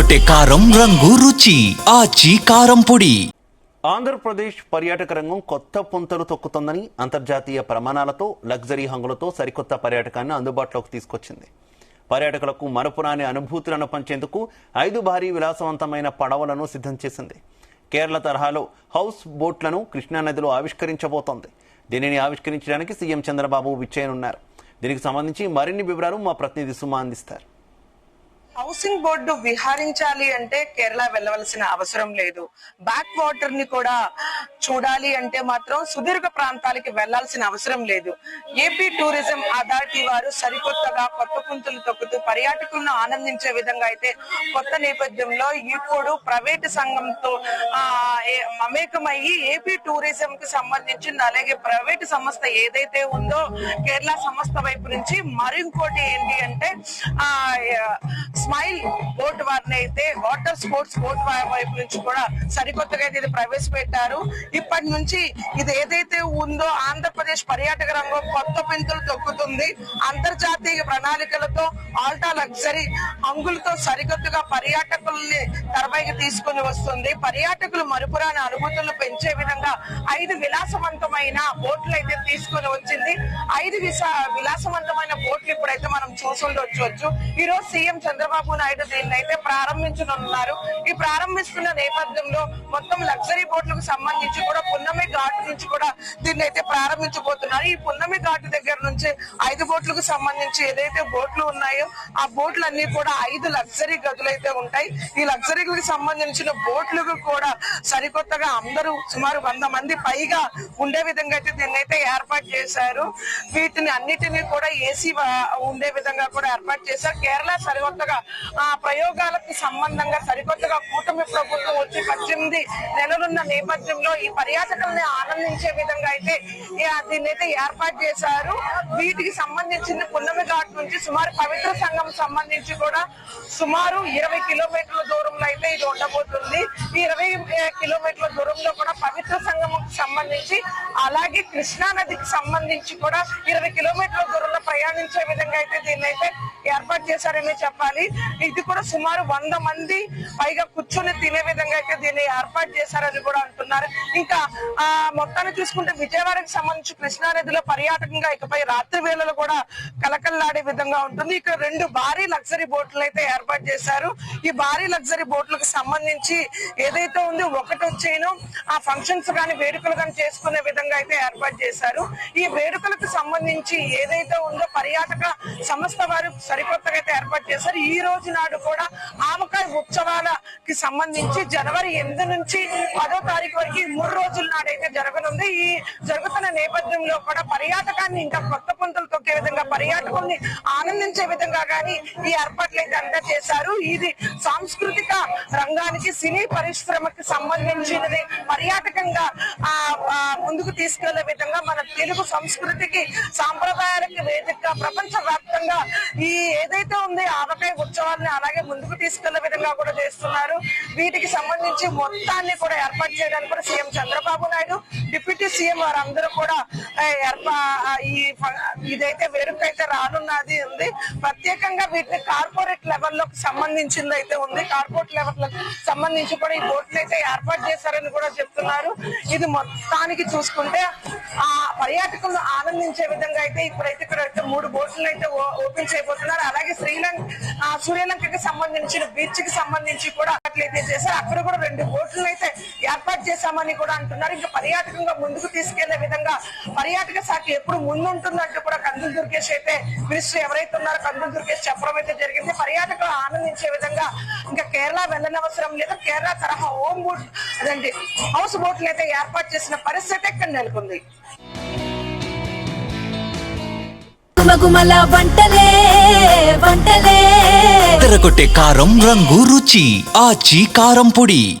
అదరగొట్టే కారం రంగు రుచి ఆచి కారం పొడి. ఆంధ్రప్రదేశ్ పర్యాటక రంగం కొత్త పుంతలు తొక్కుతోందని అంతర్జాతీయ ప్రమాణాలతో లగ్జరీ హంగులతో సరికొత్త పర్యాటకాన్ని అందుబాటులోకి తీసుకొచ్చింది. పర్యాటకులకు మరపురాని అనుభూతులను పంచేందుకు 5 భారీ విలాసవంతమైన పడవలను సిద్ధం చేసింది. కేరళ తరహాలో హౌస్ బోట్లను కృష్ణానదిలో ఆవిష్కరించబోతోంది. దీనిని ఆవిష్కరించడానికి సీఎం చంద్రబాబు విచ్చేయనున్నారు. దీనికి సంబంధించి మరిన్ని వివరాలు మా ప్రతినిధి సుమా అందిస్తారు. హౌసింగ్ బోర్డు విహరించాలి అంటే కేరళ వెళ్ళవలసిన అవసరం లేదు. బ్యాక్ వాటర్ ని కూడా చూడాలి అంటే మాత్రం సుదీర్ఘ ప్రాంతాలకి వెళ్లాల్సిన అవసరం లేదు. ఏపీ టూరిజం అథారిటీ వారు సరికొత్తగా కొత్త పుంతలు తొక్కుతూ పర్యాటకులను ఆనందించే విధంగా అయితే కొత్త నేపథ్యంలో ఇప్పుడు ప్రైవేటు సంఘంతో మమేకమయ్యి ఏపీ టూరిజం కి సంబంధించిన అలాగే ప్రైవేటు సంస్థ ఏదైతే ఉందో కేరళ సంస్థ వైపు నుంచి మరింకోటి ఏంటి అంటే స్మైల్ బోట్ వారిని అయితే వాటర్ స్పోర్ట్స్ బోట్ వైపు నుంచి కూడా సరికొత్తగా అయితే ఇది ప్రవేశపెట్టారు. ఇప్పటి నుంచి ఇది ఏదైతే ఉందో ఆంధ్రప్రదేశ్ పర్యాటక రంగం కొత్త పెంతులు తొక్కుతుంది. అంతర్జాతీయ ప్రణాళికలతో ఆల్టా లగ్జరీ హంగులతో సరికొత్తగా పర్యాటకుల్ని తెరపైకి తీసుకుని వస్తుంది. పర్యాటకులు మరుపురాని అనుభూతులను పెంచే విధంగా 5 విలాసవంతమైన బోట్లు అయితే తీసుకుని వచ్చింది. 5 విలాసవంతమైన బోట్లు ఇప్పుడైతే మనం చూసుండొచ్చు. ఈ రోజు సీఎం చంద్రబాబు నాయుడు దీన్ని అయితే ప్రారంభించనున్నారు. ఈ ప్రారంభిస్తున్న నేపథ్యంలో మొత్తం లగ్జరీ బోట్లకు సంబంధించి కూడా పున్నమి ఘాట్ నుంచి కూడా దీన్ని అయితే ప్రారంభించబోతున్నారు. ఈ పున్నమి ఘాట్ దగ్గర నుంచి 5 బోట్లకు సంబంధించి ఏదైతే బోట్లు ఉన్నాయో ఆ బోట్లన్నీ కూడా 5 లగ్జరీ గదులు అయితే ఉంటాయి. ఈ లగ్జరీకి సంబంధించిన బోట్లకు కూడా సరికొత్తగా అందరూ సుమారు 100 మంది పైగా ఉండే విధంగా అయితే దీన్ని అయితే ఏర్పాటు చేశారు. వీటిని అన్నిటినీ కూడా ఏసీ ఉండే విధంగా కూడా ఏర్పాటు చేశారు. కేరళ సరికొత్తగా ప్రయోగాలకు సంబంధంగా సరికొత్తగా కూటమి ప్రభుత్వం వచ్చి 18 నెలలున్న నేపథ్యంలో ఈ పర్యాటకుల్ని ఆనందించే విధంగా అయితే దీన్ని అయితే ఏర్పాటు చేశారు. వీటికి సంబంధించిన పున్నమి ఘాట్ నుంచి సుమారు పవిత్ర సంఘం సంబంధించి కూడా సుమారు 20 కిలోమీటర్ల దూరంలో అయితే ఇది ఉండబోతుంది. ఈ 20 కిలోమీటర్ల దూరంలో కూడా పవిత్ర సంఘం సంబంధించి అలాగే కృష్ణా నదికి సంబంధించి కూడా 20 కిలోమీటర్ల దూరంలో ప్రయాణించే విధంగా అయితే దీన్ని అయితే ఏర్పాటు చేశారని చెప్పాలి. ఇది కూడా సుమారు 100 మంది పైగా కూర్చొని తినే విధంగా అయితే దీన్ని ఏర్పాటు చేశారని కూడా అంటున్నారు. ఇంకా మొత్తాన్ని చూసుకుంటే విజయవాడకి సంబంధించి కృష్ణా నదిలో పర్యాటకంగా ఇకపై రాత్రి వేళలు కూడా కలకల్లాడే విధంగా ఉంటుంది. ఇక్కడ 2 భారీ లగ్జరీ బోట్లు అయితే ఏర్పాటు చేశారు. ఈ భారీ లగ్జరీ బోట్లకు సంబంధించి ఏదైతే ఉందో ఒకటి వచ్చేను ఆ ఫంక్షన్స్ కానీ వేడుకలు కానీ చేసుకునే విధంగా అయితే ఏర్పాటు చేశారు. ఈ వేడుకలకు సంబంధించి ఏదైతే ఉందో పర్యాటక సంస్థ వారు సరికొత్తగా అయితే ఏర్పాటు చేశారు. ఈ రోజు నాడు కూడా ఆవకాయ ఉత్సవాలకి సంబంధించి జనవరి 8 నుంచి 10వ తారీఖు వరకు 3 రోజుల నాడైతే జరగనుంది. ఈ జరుగుతున్న నేపథ్యంలో కూడా పర్యాటకాన్ని ఇంకా కొత్త పుంతలు తొక్కే విధంగా పర్యాటకుల్ని ఆనందించే విధంగా కానీ ఈ ఏర్పాట్లు అయితే అంతా చేశారు. ఇది సాంస్కృతిక రంగానికి సినీ పరిశ్రమకి సంబంధించినది పర్యాటకంగా ముందుకు తీసుకెళ్లే విధంగా మన తెలుగు సంస్కృతికి సాంప్రదాయాలకి వేదికగా ప్రపంచ వ్యాప్తంగా ఈ ఏదైతే ఉంది ఆవకాయ ఉత్సవాన్ని అలాగే ముందుకు తీసుకెళ్లే విధంగా కూడా చేస్తున్నారు. వీటికి సంబంధించి మొత్తాన్ని కూడా ఏర్పాటు చేయడానికి కూడా CM Chandrababu Naidu deputy CM వారందరూ కూడా ఇదైతే వేడుకైతే రానున్నది ఉంది. ప్రత్యేకంగా వీటిని కార్పొరేట్ లెవెల్లోకి సంబంధించింది అయితే ఉంది. కార్పొరేట్ లెవెల్ సంబంధించి కూడా ఈ బోట్లు అయితే ఏర్పాటు చేశారని కూడా చెప్తున్నారు. ఇది మొత్తానికి చూసుకుంటే పర్యాటకులను ఆనందించే విధంగా అయితే ఇప్పుడైతే ఇక్కడ 3 బోట్లు అయితే ఓపెన్ చేయబోతున్నారు. అలాగే సూర్యలంకకి సంబంధించిన బీచ్ కి సంబంధించి కూడా అట్లయితే చేశారు. అక్కడ కూడా 2 బోట్లు అయితే ఏర్పాటు చేశామని కూడా అంటున్నారు. ఇంకా పర్యాటకంగా ముందుకు తీసుకెళ్లే విధంగా పర్యాటక శాఖ ఎప్పుడు ముందుంటుందంటూ కూడా కందులు దుర్గేష్ అయితే మినిస్టర్ ఎవరైతే ఉన్నారో కందులు దుర్గేష్ చెప్పడం అయితే జరిగింది. పర్యాటకులు ఆనందించే విధంగా ఇంకా కేరళ వెళ్ళనవసరం లేదు. కేరళ తరహా హౌస్ బోట్లు అయితే ఏర్పాటు చేసిన పరిస్థితి ఇక్కడ నెలకొంది. అదరగొట్టే కారం రంగు రుచి ఆచి కారం పొడి.